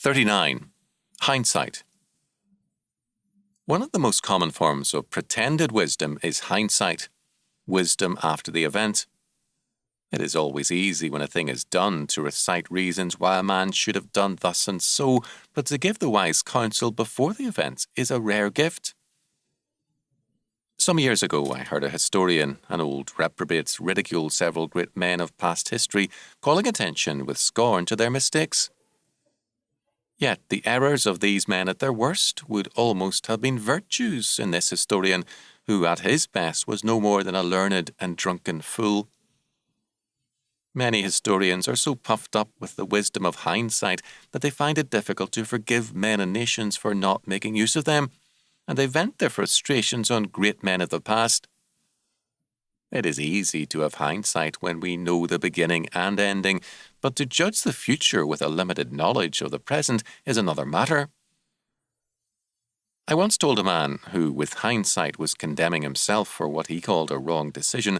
39. Hindsight. One of the most common forms of pretended wisdom is hindsight, wisdom after the event. It is always easy when a thing is done to recite reasons why a man should have done thus and so, but to give the wise counsel before the event is a rare gift. Some years ago, I heard a historian, an old reprobate, ridicule several great men of past history, calling attention with scorn to their mistakes. Yet the errors of these men at their worst would almost have been virtues in this historian, who at his best was no more than a learned and drunken fool. Many historians are so puffed up with the wisdom of hindsight that they find it difficult to forgive men and nations for not making use of them, and they vent their frustrations on great men of the past. It is easy to have hindsight when we know the beginning and ending, but to judge the future with a limited knowledge of the present is another matter. I once told a man who, with hindsight, was condemning himself for what he called a wrong decision,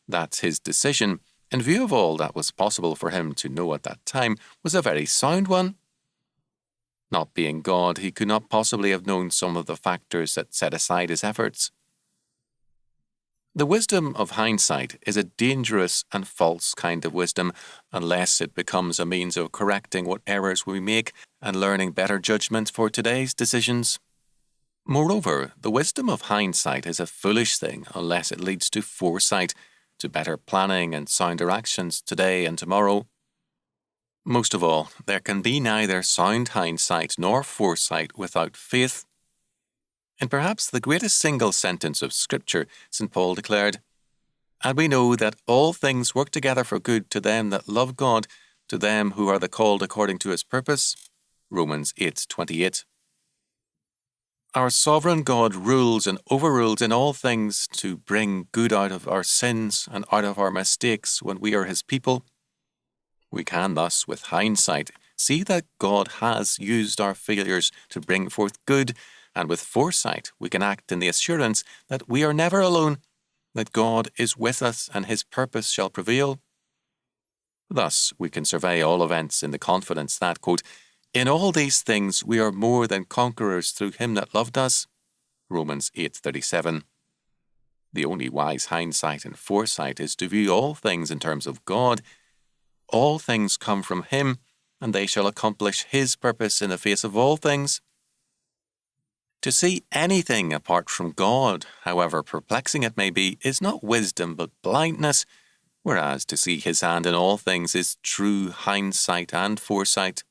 that his decision, in view of all that was possible for him to know at that time, was a very sound one. Not being God, he could not possibly have known some of the factors that set aside his efforts. The wisdom of hindsight is a dangerous and false kind of wisdom unless it becomes a means of correcting what errors we make and learning better judgment for today's decisions. Moreover, the wisdom of hindsight is a foolish thing unless it leads to foresight, to better planning and sounder actions today and tomorrow. Most of all, there can be neither sound hindsight nor foresight without faith. In perhaps the greatest single sentence of Scripture, St. Paul declared, "And we know that all things work together for good to them that love God, to them who are the called according to his purpose." Romans 8:28. Our sovereign God rules and overrules in all things to bring good out of our sins and out of our mistakes when we are his people. We can thus, with hindsight, see that God has used our failures to bring forth good, and with foresight we can act in the assurance that we are never alone, that God is with us and his purpose shall prevail. Thus we can survey all events in the confidence that, quote, "In all these things we are more than conquerors through him that loved us." Romans 8:37. The only wise hindsight and foresight is to view all things in terms of God. All things come from him, and they shall accomplish his purpose in the face of all things. To see anything apart from God, however perplexing it may be, is not wisdom but blindness, whereas to see his hand in all things is true hindsight and foresight.